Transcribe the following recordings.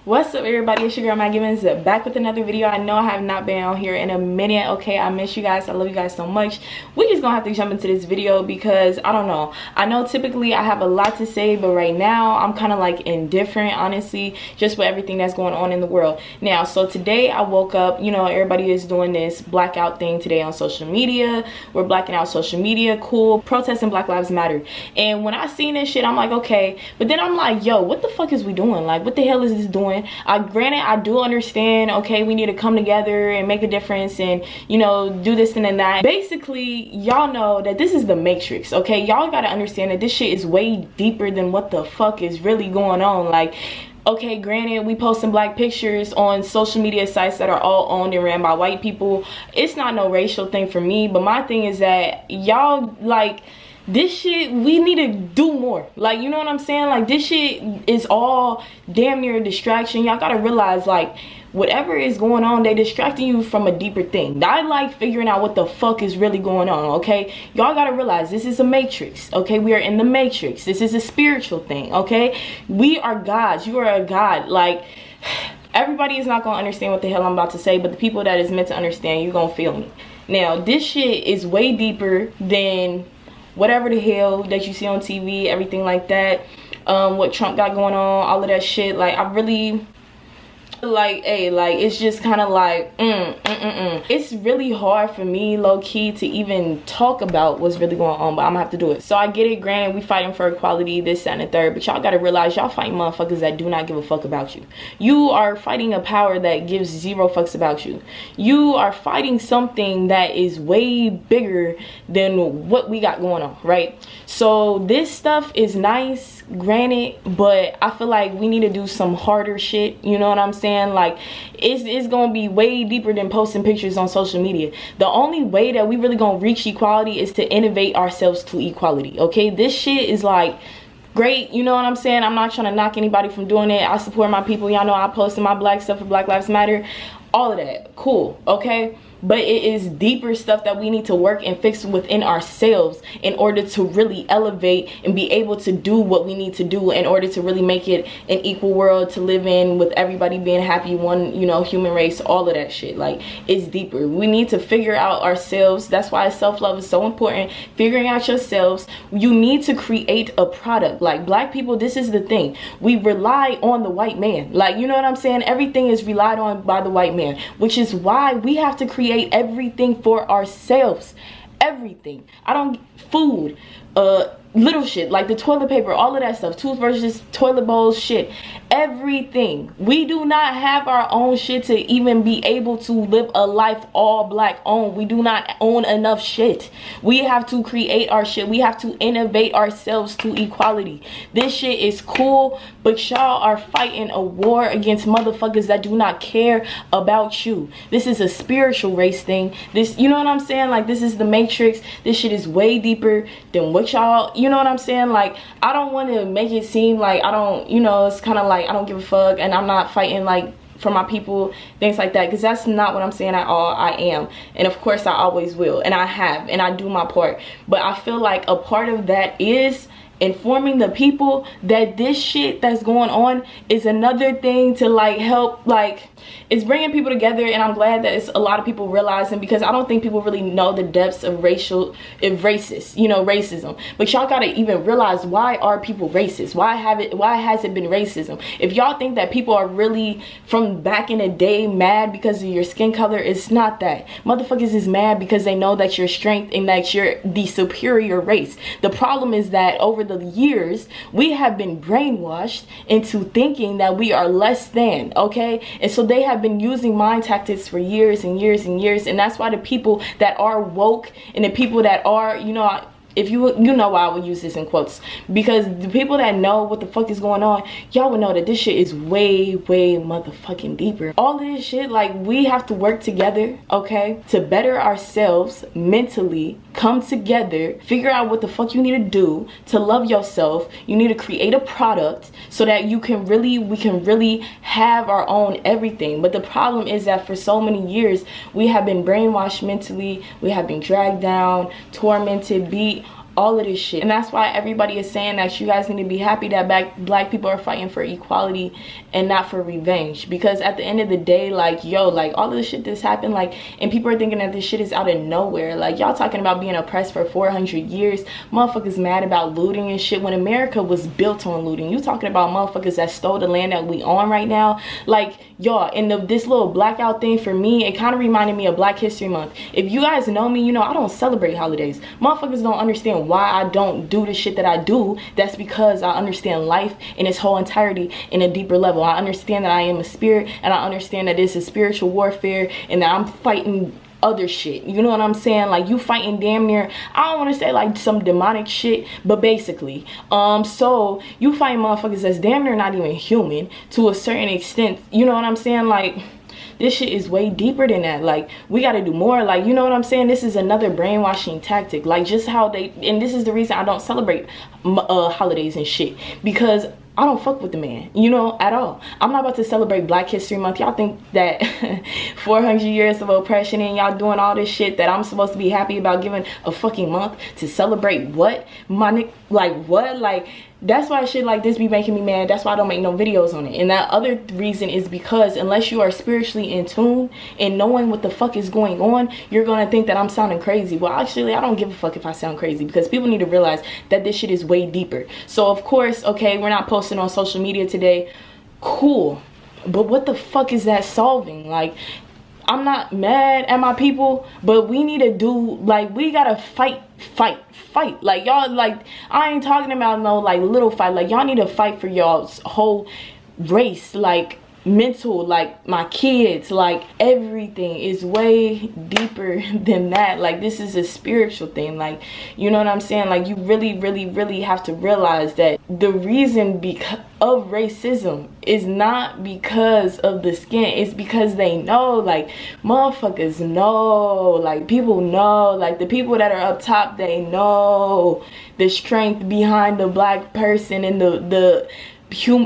What's up, everybody? It's your girl Maggie Gibbons, back with another video. I know I have not been out here in a minute. Okay, I miss you guys. I love you guys so much. We just gonna have to jump into this video because I don't know. I know typically I have a lot to say, but right now I'm kind of like indifferent, honestly, just with everything that's going on in the world now. So today I woke up, you know, everybody is doing this blackout thing today on social media. We're blacking out social media, cool, protesting Black Lives Matter. And when I seen this shit, I'm like, okay, but then I'm like, yo, what the fuck is we doing? Like, what the hell is this doing? Granted, I do understand, okay, we need to come together and make a difference and, you know, do this and then that. Basically, y'all know that this is the Matrix, okay? Y'all gotta understand that this shit is way deeper than what the fuck is really going on. Like, okay, granted, we posting black pictures on social media sites that are all owned and ran by white people. It's not no racial thing for me, but my thing is that y'all, like, this shit, we need to do more. Like, you know what I'm saying? Like, this shit is all damn near a distraction. Y'all gotta realize, like, whatever is going on, they distracting you from a deeper thing. I like figuring out what the fuck is really going on, okay? Y'all gotta realize this is a matrix, okay? We are in the matrix. This is a spiritual thing, okay? We are gods. You are a god. Like, everybody is not gonna understand what the hell I'm about to say, but the people that is meant to understand, you're gonna feel me. Now, this shit is way deeper than whatever the hell that you see on TV, everything like that, what Trump got going on, all of that shit. Like, I really, like, hey, like, it's just kind of like, it's really hard for me, low-key, to even talk about what's really going on, but I'm gonna have to do it. So I get it, granted, we fighting for equality, this, that, and the third, but y'all gotta realize y'all fighting motherfuckers that do not give a fuck about you. You are fighting a power that gives zero fucks about you. You are fighting something that is way bigger than what we got going on, right? So this stuff is nice, granted, but I feel like we need to do some harder shit, you know what I'm saying? Like, it's gonna be way deeper than posting pictures on social media. The only way that we really gonna reach equality is to innovate ourselves to equality, okay? This shit is like great, you know what I'm saying? I'm not trying to knock anybody from doing it. I support my people. Y'all know I posted my black stuff for Black Lives Matter, all of that, cool, okay? But it is deeper stuff that we need to work and fix within ourselves in order to really elevate and be able to do what we need to do in order to really make it an equal world to live in with everybody being happy, one, you know, human race, all of that shit. Like, it's deeper. We need to figure out ourselves. That's why self-love is so important. Figuring out yourselves. You need to create a product. Like, black people, this is the thing. We rely on the white man. Like, you know what I'm saying? Everything is relied on by the white man, which is why we have to create everything for ourselves. Everything. Food, little shit like the toilet paper, all of that stuff, toothbrushes, toilet bowls, shit, everything. We do not have our own shit to even be able to live a life all black owned. We do not own enough shit. We have to create our shit. We have to innovate ourselves to equality. This shit is cool, but y'all are fighting a war against motherfuckers that do not care about you. This is a spiritual race thing. This, you know what I'm saying? Like, this is the Matrix. This shit is way deeper than what y'all, you know what I'm saying? Like, I don't want to make it seem like I don't, you know, it's kind of like I don't give a fuck and I'm not fighting like for my people, things like that, because that's not what I'm saying at all. I am, and of course I always will, and I have, and I do my part. But I feel like a part of that is informing the people that this shit that's going on is another thing to like help, like, it's bringing people together. And I'm glad that it's a lot of people realizing, because I don't think people really know the depths of racism, you know, racism. But y'all gotta even realize, why are people racist? Why has it been racism? If y'all think that people are really from back in the day mad because of your skin color, it's not that. Motherfuckers is mad because they know that you're strength and that you're the superior race. The problem is that over the years we have been brainwashed into thinking that we are less than, okay? And so they have been using mind tactics for years and years and years, and that's why the people that are woke and the people that are, you know, if you know why I would use this in quotes, because the people that know what the fuck is going on, y'all would know that this shit is way motherfucking deeper. All of this shit, like, we have to work together, okay, to better ourselves mentally, come together, figure out what the fuck you need to do to love yourself. You need to create a product so that we can really have our own everything. But the problem is that for so many years we have been brainwashed mentally, we have been dragged down, tormented, beat, all of this shit. And that's why everybody is saying that you guys need to be happy that black people are fighting for equality and not for revenge. Because at the end of the day, like, yo, like, all of the shit that's happened, like, and people are thinking that this shit is out of nowhere. Like, y'all talking about being oppressed for 400 years. Motherfuckers mad about looting and shit when America was built on looting. You talking about motherfuckers that stole the land that we on right now. Like, y'all, and this little blackout thing, for me, it kind of reminded me of Black History Month. If you guys know me, you know I don't celebrate holidays. Motherfuckers don't understand why I don't do the shit that I do. That's because I understand life in its whole entirety in a deeper level. I understand that I am a spirit, and I understand that this is spiritual warfare, and that I'm fighting other shit. You know what I'm saying? Like, you fighting damn near, I don't want to say like some demonic shit, but basically, so you fighting motherfuckers that's damn near not even human to a certain extent. You know what I'm saying? Like, this shit is way deeper than that. Like, we got to do more. Like, you know what I'm saying? This is another brainwashing tactic. Like, just how they, and this is the reason I don't celebrate holidays and shit, because I don't fuck with the man, you know, at all. I'm not about to celebrate Black History Month. Y'all think that 400 years of oppression and y'all doing all this shit that I'm supposed to be happy about giving a fucking month to celebrate what? Like, what? Like, that's why shit like this be making me mad. That's why I don't make no videos on it. And that other reason is because unless you are spiritually in tune and knowing what the fuck is going on, you're gonna think that I'm sounding crazy. Well, actually, I don't give a fuck if I sound crazy, because people need to realize that this shit is way deeper. So of course, okay, we're not posting on social media today. Cool. But what the fuck is that solving? Like, I'm not mad at my people, but we need to do, like, we gotta fight. Like, y'all, like, I ain't talking about no, like, little fight. Like, y'all need to fight for y'all's whole race, like, mental, like, my kids, like, everything is way deeper than that. Like, this is a spiritual thing. Like, you know what I'm saying? Like, you really have to realize that the reason of racism is not because of the skin. It's because they know, like, motherfuckers know, like, people know, like, the people that are up top, they know the strength behind the black person, and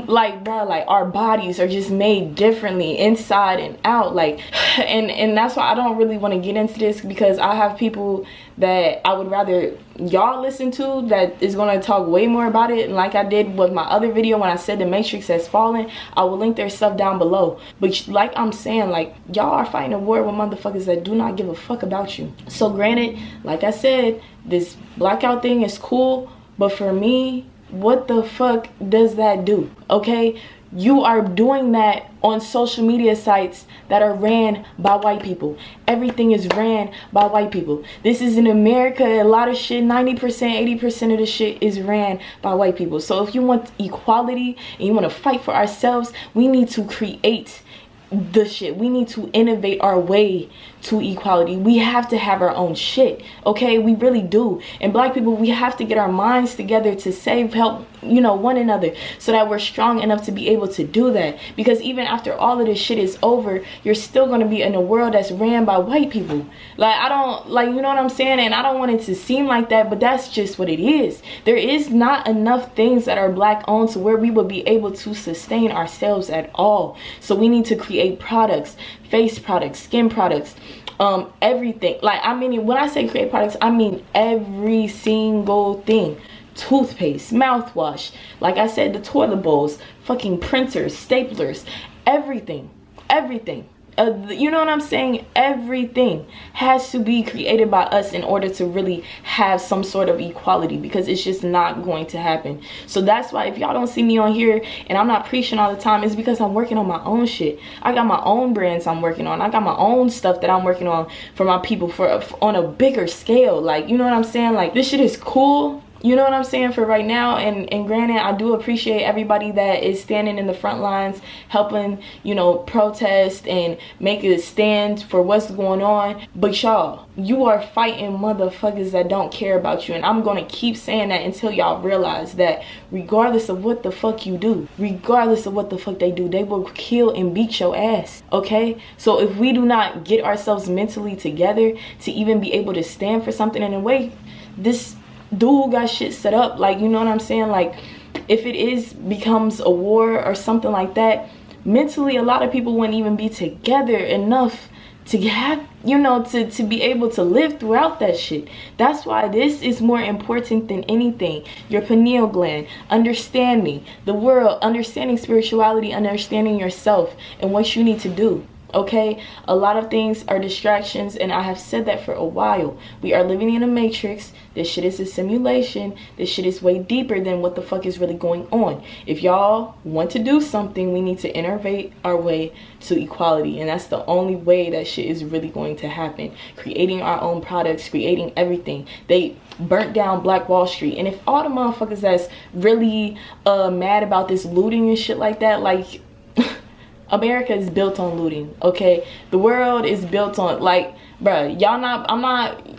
like, bro, like, our bodies are just made differently inside and out. Like, and that's why I don't really want to get into this, because I have people that I would rather y'all listen to that is going to talk way more about it. And like I did with my other video when I said the Matrix has fallen, I will link their stuff down below. But like I'm saying, like, y'all are fighting a war with motherfuckers that do not give a fuck about you. So granted, like I said, this blackout thing is cool, but for me, what the fuck does that do? Okay, you are doing that on social media sites that are ran by white people. Everything is ran by white people. This is in America. A lot of shit, 90%, 80% of the shit is ran by white people. So if you want equality and you want to fight for ourselves, we need to create the shit. We need to innovate our way to equality. We have to have our own shit, okay? We really do. And black people, we have to get our minds together to help, you know, one another, so that we're strong enough to be able to do that. Because even after all of this shit is over, you're still going to be in a world that's ran by white people. Like, I don't, like, you know what I'm saying? And I don't want it to seem like that, but that's just what it is. There is not enough things that are black owned to where we would be able to sustain ourselves at all. So we need to create products, face products, skin products, everything. Like, I mean, when I say create products, I mean every single thing. Toothpaste, mouthwash, like I said, the toilet bowls, fucking printers, staplers, everything. You know what I'm saying? Everything has to be created by us in order to really have some sort of equality, because it's just not going to happen. So that's why if y'all don't see me on here and I'm not preaching all the time, it's because I'm working on my own shit. I got my own brands I'm working on. I got my own stuff that I'm working on for my people on a bigger scale. Like, you know what I'm saying? Like, this shit is cool. You know what I'm saying, for right now. And granted, I do appreciate everybody that is standing in the front lines, helping, you know, protest and make a stand for what's going on. But y'all, you are fighting motherfuckers that don't care about you. And I'm gonna keep saying that until y'all realize that regardless of what the fuck you do, regardless of what the fuck they do, they will kill and beat your ass, okay? So if we do not get ourselves mentally together to even be able to stand for something in a way, this dude got shit set up. Like, you know what I'm saying? Like, if it becomes a war or something like that, mentally a lot of people wouldn't even be together enough to have, you know, to be able to live throughout that shit. That's why this is more important than anything. Your pineal gland, understanding the world, understanding spirituality, understanding yourself and what you need to do. Okay, a lot of things are distractions, and I have said that for a while. We are living in a matrix. This shit is a simulation. This shit is way deeper than what the fuck is really going on. If y'all want to do something, we need to innervate our way to equality, and that's the only way that shit is really going to happen. Creating our own products, creating everything. They burnt down Black Wall Street, and if all the motherfuckers that's really mad about this looting and shit like that, like, America is built on looting, okay? The world is built on, like, bruh,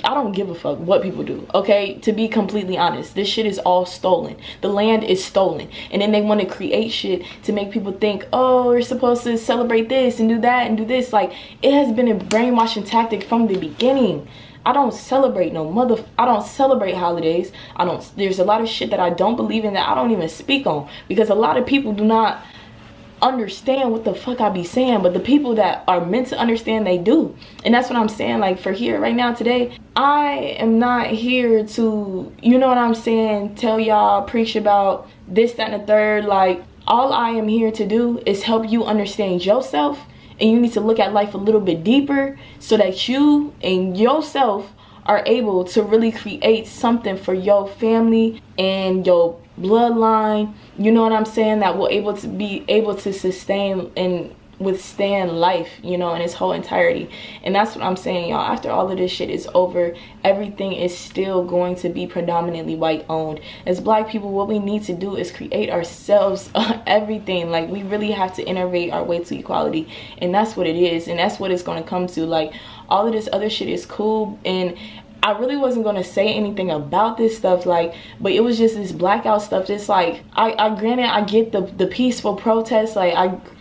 I don't give a fuck what people do, okay? To be completely honest, this shit is all stolen. The land is stolen. And then they want to create shit to make people think, oh, we're supposed to celebrate this and do that and do this. Like, it has been a brainwashing tactic from the beginning. I don't celebrate I don't celebrate holidays. There's a lot of shit that I don't believe in that I don't even speak on, because a lot of people do not understand what the fuck I be saying, but the people that are meant to understand, they do. And that's what I'm saying. Like, for here right now today, I am not here to, you know what I'm saying, tell y'all, preach about this, that, and the third. Like, all I am here to do is help you understand yourself, and you need to look at life a little bit deeper so that you and yourself are able to really create something for your family and your bloodline, you know what I'm saying, that will be able to sustain and withstand life, you know, in its whole entirety. And that's what I'm saying, y'all. After all of this shit is over, everything is still going to be predominantly white owned. As Black people, what we need to do is create ourselves everything. Like, we really have to innovate our way to equality, and that's what it is, and that's what it's going to come to. Like, all of this other shit is cool, and I really wasn't going to say anything about this stuff, like, but it was just this blackout stuff. Just like, granted, I get the peaceful protest. Like,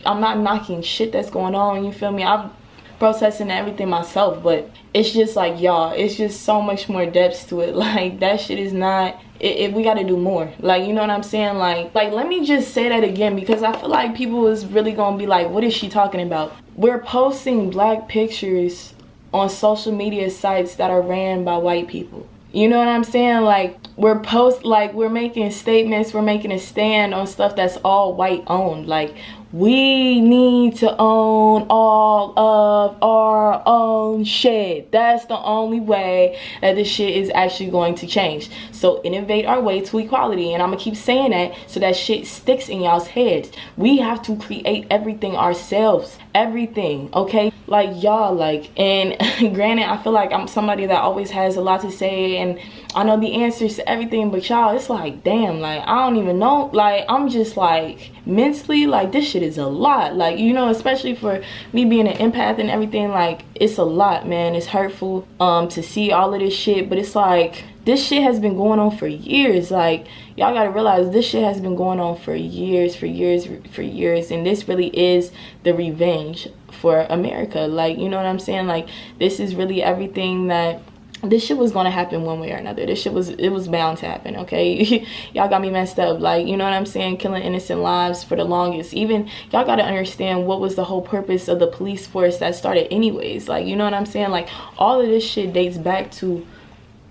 I'm not knocking shit that's going on, you feel me? I'm protesting everything myself, but it's just like, y'all, it's just so much more depths to it. Like, that shit is not we got to do more. Like, you know what I'm saying? Like let me just say that again, because I feel like people is really gonna be like, what is she talking about? We're posting Black pictures on social media sites that are ran by white people. You know what I'm saying? Like, we're making statements, we're making a stand on stuff that's all white owned. Like, we need to own all of our own shit. That's the only way that this shit is actually going to change. So innovate our way to equality, and I'm gonna keep saying that so that shit sticks in y'all's heads. We have to create everything ourselves, everything, okay? Like, y'all, like, and granted, I feel like I'm somebody that always has a lot to say, and I know the answers to everything, but y'all, it's like, damn, like, I don't even know. Like, I'm just like, mentally, like, this shit is a lot. Like, you know, especially for me being an empath and everything, like, it's a lot, man. It's hurtful to see all of this shit, but it's like, this shit has been going on for years. Like, y'all gotta realize this shit has been going on for years, and this really is the revenge for America. Like, you know what I'm saying? Like, this is really everything that this shit was gonna happen one way or another. It was bound to happen, okay? Y'all got me messed up. Like, you know what I'm saying? Killing innocent lives for the longest. Even y'all gotta understand what was the whole purpose of the police force that started anyways. Like, you know what I'm saying? Like, all of this shit dates back to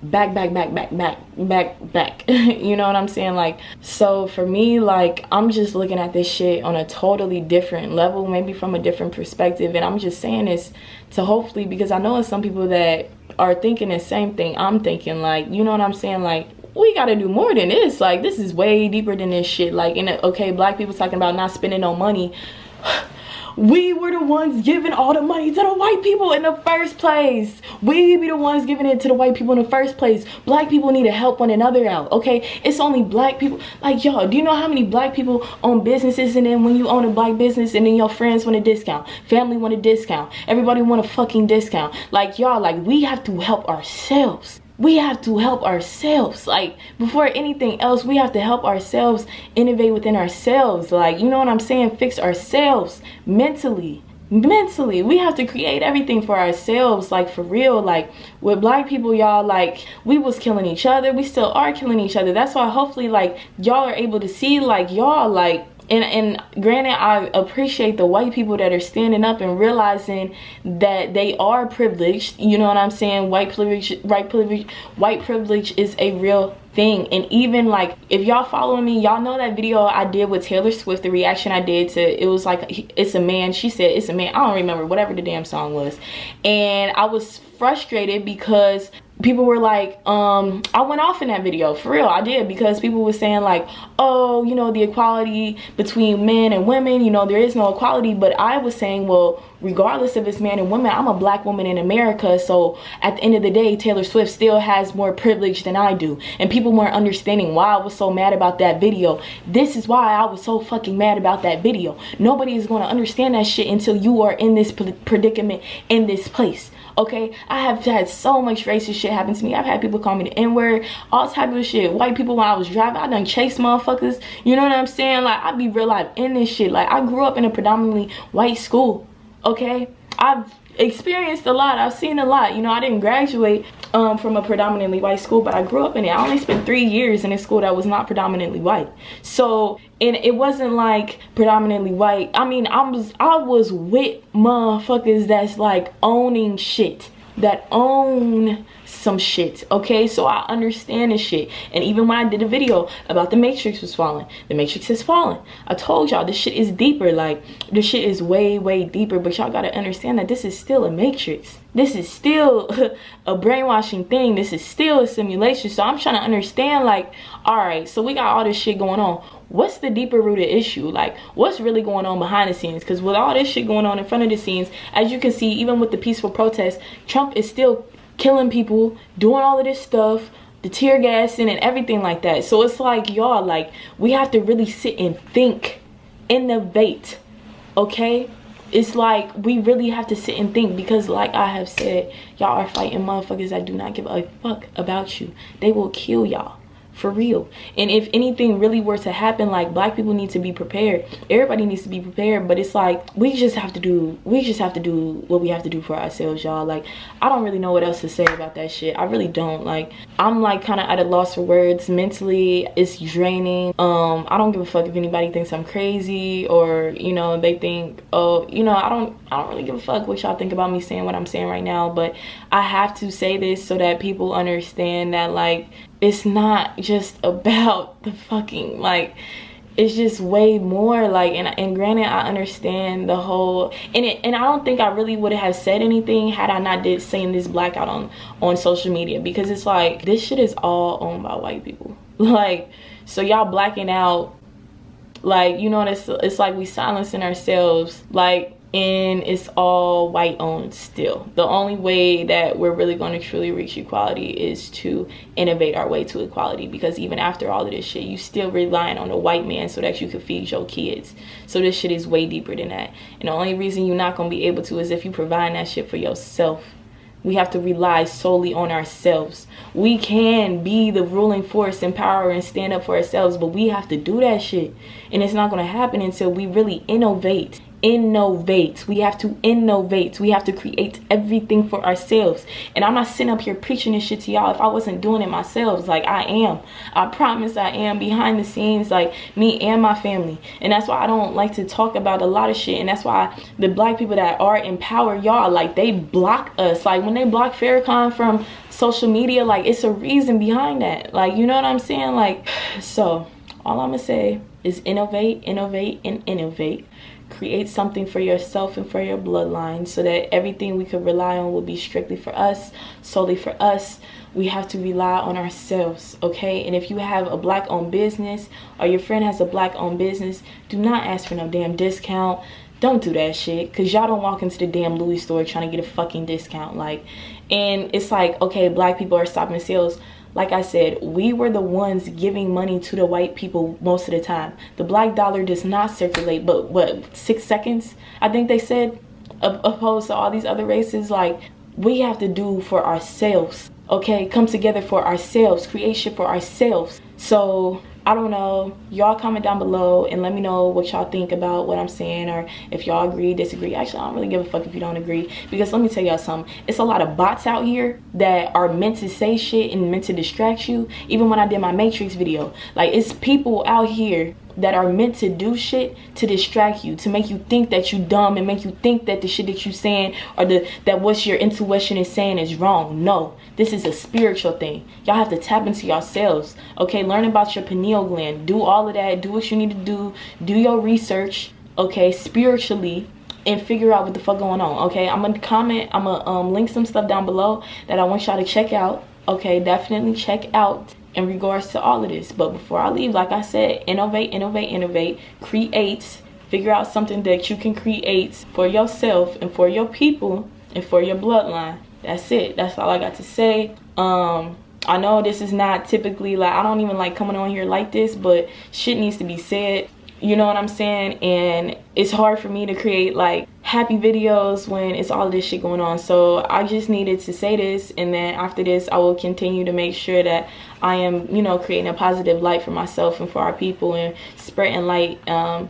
back you know what I'm saying? Like, so for me, like, I'm just looking at this shit on a totally different level, maybe from a different perspective, and I'm just saying this to hopefully, because I know it's some people that are thinking the same thing I'm thinking. Like, you know what I'm saying? Like, we gotta do more than this. Like, this is way deeper than this shit. Like, okay, Black people talking about not spending no money. We were the ones giving all the money to the white people in the first place. We be the ones giving it to the white people in the first place. Black people need to help one another out, okay? It's only Black people. Like, y'all, do you know how many Black people own businesses, and then when you own a Black business, and then your friends want a discount, family want a discount, everybody want a fucking discount? Like, y'all, like, we have to help ourselves. We have to help ourselves. Like, before anything else, we have to help ourselves innovate within ourselves. Like, you know what I'm saying? Fix ourselves mentally. We have to create everything for ourselves. Like, for real. Like, with Black people, y'all, like, we was killing each other. We still are killing each other. That's why hopefully, like, y'all are able to see, like, y'all, like, And granted, I appreciate the white people that are standing up and realizing that they are privileged. You know what I'm saying? White privilege is a real thing. And even like, if y'all following me, y'all know that video I did with Taylor Swift, the reaction I did to, it was like, it's a man, she said it's a man, I don't remember, whatever the damn song was. And I was frustrated because people were like, I went off in that video, for real, I did, because people were saying like, oh, you know, the equality between men and women, you know, there is no equality. But I was saying, well, regardless if it's man and woman, I'm a black woman in America, so at the end of the day, Taylor Swift still has more privilege than I do. And people weren't understanding why I was so mad about that video. This is why I was so fucking mad about that video. Nobody is going to understand that shit until you are in this predicament, in this place. Okay, I have had so much racist shit happen to me. I've had people call me the N-word, all type of shit. White people, when I was driving, I done chased motherfuckers. You know what I'm saying? Like, I be real life in this shit. Like, I grew up in a predominantly white school. Okay, I've experienced a lot. I've seen a lot. You know, I didn't graduate from a predominantly white school, but I grew up in it. I only spent 3 years in a school that was not predominantly white. So, and it wasn't like predominantly white. I mean, I was with motherfuckers that's like owning shit, that own some shit. Okay, so I understand this shit. And even when I did a video about the Matrix was falling, the Matrix has fallen. I told y'all this shit is deeper. Like, this shit is way deeper. But y'all gotta understand that this is still a Matrix. This is still a brainwashing thing. This is still a simulation. So I'm trying to understand, like, all right, so we got all this shit going on. What's the deeper rooted issue? Like, what's really going on behind the scenes? Because with all this shit going on in front of the scenes, as you can see, even with the peaceful protests, Trump is still killing people, doing all of this stuff, the tear gassing and everything like that. So it's like, y'all, like, we have to really sit and think, innovate, okay? It's like, we really have to sit and think, because like I have said, y'all are fighting motherfuckers that do not give a fuck about you. They will kill y'all. For real. And if anything really were to happen, like, black people need to be prepared. Everybody needs to be prepared. But it's like, we just have to do what we have to do for ourselves, y'all. Like, I don't really know what else to say about that shit. I really don't. Like, I'm like kind of at a loss for words. Mentally, it's draining. I don't give a fuck if anybody thinks I'm crazy, or, you know, they think, oh, you know, I don't really give a fuck what y'all think about me saying what I'm saying right now. But I have to say this so that people understand that, like, it's not just about the fucking, like, it's just way more. Like, and granted, I understand the whole, and I don't think I really would have said anything had I not seen this blackout on social media, because it's like, this shit is all owned by white people. Like, so y'all blacking out, like, you know, it's like we silencing ourselves, like, and it's all white owned still. The only way that we're really going to truly reach equality is to innovate our way to equality, because even after all of this shit, you still relying on a white man so that you can feed your kids. So this shit is way deeper than that. And the only reason you're not going to be able to is if you provide that shit for yourself. We have to rely solely on ourselves. We can be the ruling force and power and stand up for ourselves, but we have to do that shit. And it's not going to happen until we really innovate. We have to innovate. We have to create everything for ourselves. And I'm not sitting up here preaching this shit to y'all if I wasn't doing it myself. Like, I promise I am behind the scenes, like, me and my family. And that's why I don't like to talk about a lot of shit. And that's why the black people that are in power, y'all, like, they block us. Like, when they block Farrakhan from social media, like, it's a reason behind that. Like, you know what I'm saying? Like, so all I'm gonna say is innovate, innovate, and innovate. Create something for yourself and for your bloodline, so that everything we could rely on will be strictly for us, solely for us. We have to rely on ourselves, okay? And if you have a black owned business, or your friend has a black owned business, do not ask for no damn discount. Don't do that shit, because y'all don't walk into the damn Louis store trying to get a fucking discount. Like, and it's like, okay, black people are stopping sales. Like I said, we were the ones giving money to the white people most of the time. The black dollar does not circulate, but what, 6 seconds? I think they said, opposed to all these other races. Like, we have to do for ourselves, okay? Come together for ourselves, create shit for ourselves. So, I don't know, y'all comment down below and let me know what y'all think about what I'm saying, or if y'all agree, disagree. Actually, I don't really give a fuck if you don't agree, because let me tell y'all something. It's a lot of bots out here that are meant to say shit and meant to distract you. Even when I did my Matrix video, like, it's people out here that are meant to do shit to distract you, to make you think that you dumb and make you think that the shit that you saying or that what your intuition is saying is wrong. No, this is a spiritual thing. Y'all have to tap into yourselves, okay? Learn about your pineal gland. Do all of that. Do what you need to do. Do your research, okay, spiritually, and figure out what the fuck going on, okay? I'm gonna comment, I'm gonna link some stuff down below that I want y'all to check out, okay? Definitely check out in regards to all of this. But before I leave, like I said, innovate, innovate, innovate, create, figure out something that you can create for yourself and for your people and for your bloodline. That's it. That's all I got to say. I know this is not typically, like, I don't even like coming on here like this, but shit needs to be said. You know what I'm saying? And it's hard for me to create like happy videos when it's all this shit going on. So I just needed to say this, and then after this I will continue to make sure that I am, you know, creating a positive light for myself and for our people, and spreading light and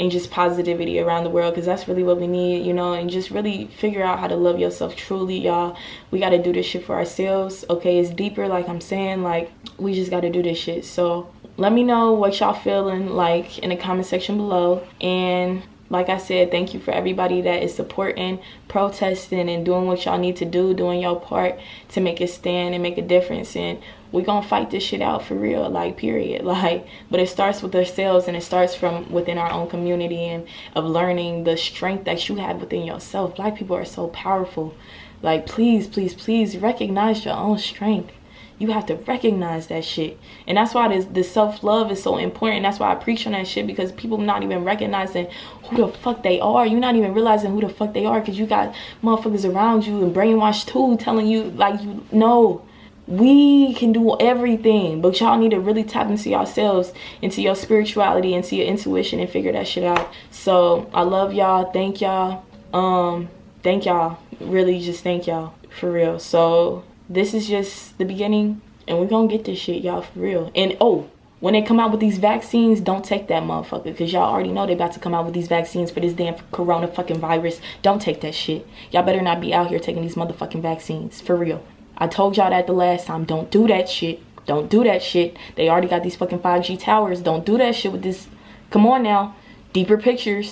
just positivity around the world, because that's really what we need, you know. And just really figure out how to love yourself truly, y'all. We got to do this shit for ourselves, okay? It's deeper, like I'm saying, like we just got to do this shit. So let me know what y'all feeling like in the comment section below. And like I said, thank you for everybody that is supporting, protesting, and doing what y'all need to do, doing your part to make a stand and make a difference. And we're gonna fight this shit out for real, like, period. Like, but it starts with ourselves, and it starts from within our own community, and of learning the strength that you have within yourself. Black people are so powerful. Like, please, please, please recognize your own strength. You have to recognize that shit. And that's why this self-love is so important. That's why I preach on that shit, because people not even recognizing who the fuck they are. You're not even realizing who the fuck they are, because you got motherfuckers around you and brainwashed too, telling you, like, you know, we can do everything. But y'all need to really tap into yourselves, into your spirituality, into your intuition, and figure that shit out. So I love y'all. Thank y'all. Thank y'all. Really, just thank y'all, for real. So this is just the beginning, and we're gonna get this shit, y'all, for real. And oh, when they come out with these vaccines, don't take that motherfucker, because y'all already know they about to come out with these vaccines for this damn corona fucking virus. Don't take that shit. Y'all better not be out here taking these motherfucking vaccines, for real. I told y'all that the last time. Don't do that shit. Don't do that shit. They already got these fucking 5G towers. Don't do that shit with this. Come on now. Deeper pictures.